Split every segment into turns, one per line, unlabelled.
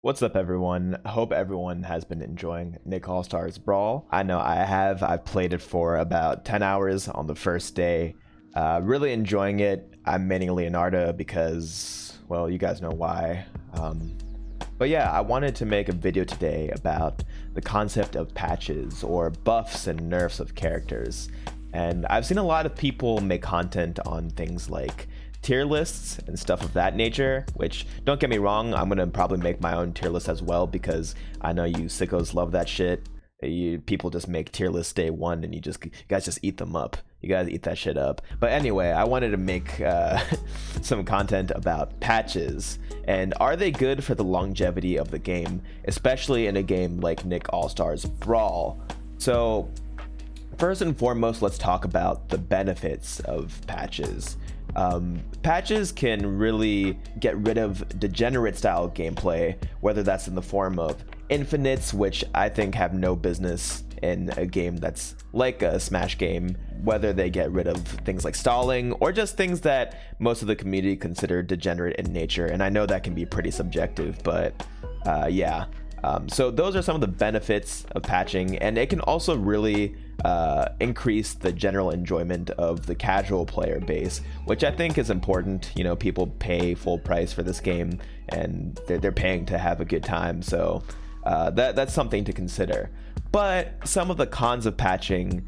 What's up, everyone? Hope everyone has been enjoying Nick All-Stars Brawl. I know I have. I've played it for about 10 hours on the first day. Really enjoying it. I'm maining Leonardo because, well, you guys know why. But yeah, I wanted to make a video today about the concept of patches or buffs and nerfs of characters. And I've seen a lot of people make content on things like tier lists and stuff of that nature, which, don't get me wrong, I'm gonna probably make my own tier list as well because I know you sickos love that shit. People just make tier lists day one and you guys just eat them up. You guys eat that shit up. But anyway, I wanted to make some content about patches and are they good for the longevity of the game, especially in a game like Nick All-Stars Brawl. So first and foremost, let's talk about the benefits of patches. Patches can really get rid of degenerate style gameplay, whether that's in the form of infinites, which I think have no business in a game that's like a Smash game, whether they get rid of things like stalling or just things that most of the community consider degenerate in nature. And I know that can be pretty subjective, but yeah. So those are some of the benefits of patching, and it can also really increase the general enjoyment of the casual player base, which I think is important. You know, people pay full price for this game and they're paying to have a good time, so that's something to consider. But some of the cons of patching,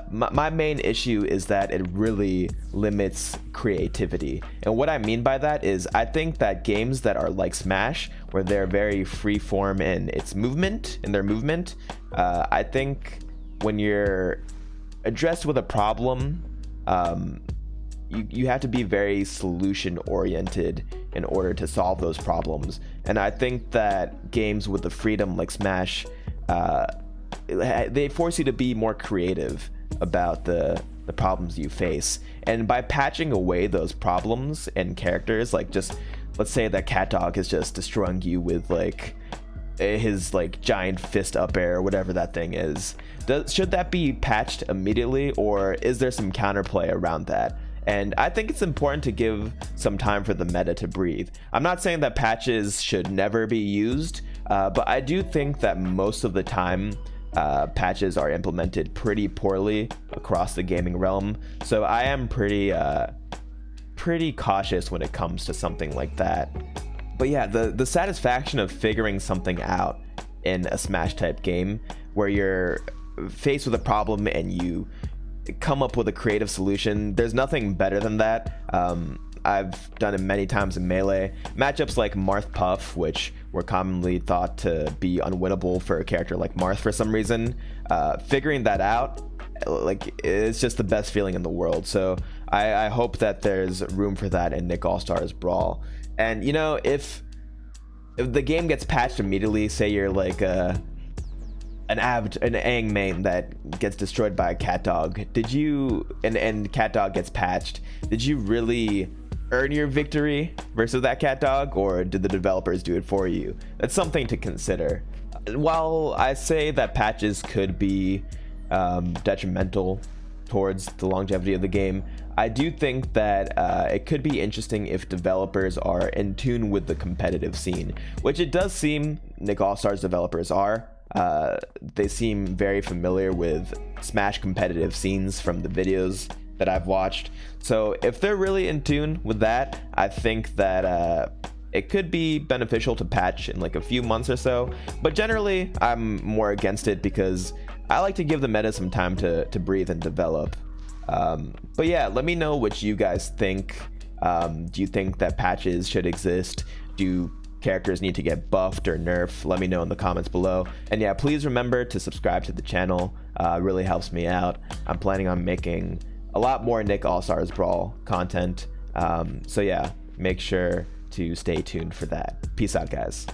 my main issue is that it really limits creativity. And what I mean by that is I think that games that are like Smash, where they're very free form in their movement, I think when you're addressed with a problem, you have to be very solution oriented in order to solve those problems. And I think that games with the freedom like Smash, they force you to be more creative about the problems you face. And by patching away those problems and characters, like, just let's say that CatDog is just destroying you with like his like giant fist up air or whatever that thing is, should that be patched immediately, or is there some counterplay around that? And I think it's important to give some time for the meta to breathe. I'm not saying that patches should never be used, but I do think that most of the time patches are implemented pretty poorly across the gaming realm. So I am pretty cautious when it comes to something like that. But yeah, the satisfaction of figuring something out in a Smash type game where you're faced with a problem and you come up with a creative solution, there's nothing better than that. I've done it many times in Melee. Matchups like Marth Puff, which were commonly thought to be unwinnable for a character like Marth for some reason, figuring that out, like, it's just the best feeling in the world. So I hope that there's room for that in Nick All-Stars Brawl. And you know, if the game gets patched immediately, say you're like an Aang main that gets destroyed by a CatDog, and CatDog gets patched, did you really earn your victory versus that CatDog, or did the developers do it for you? That's something to consider. While I say that patches could be detrimental towards the longevity of the game, I do think that it could be interesting if developers are in tune with the competitive scene, which it does seem Nick All-Stars developers are. They seem very familiar with Smash competitive scenes from the videos that I've watched. So if they're really in tune with that, I think that it could be beneficial to patch in like a few months or so. But generally, I'm more against it because I like to give the meta some time to breathe and develop. But yeah, let me know what you guys think. Do you think that patches should exist? Do characters need to get buffed or nerfed? Let me know in the comments below. And yeah, please remember to subscribe to the channel. It really helps me out. I'm planning on making a lot more Nick All-Stars Brawl content. So yeah, make sure to stay tuned for that. Peace out, guys.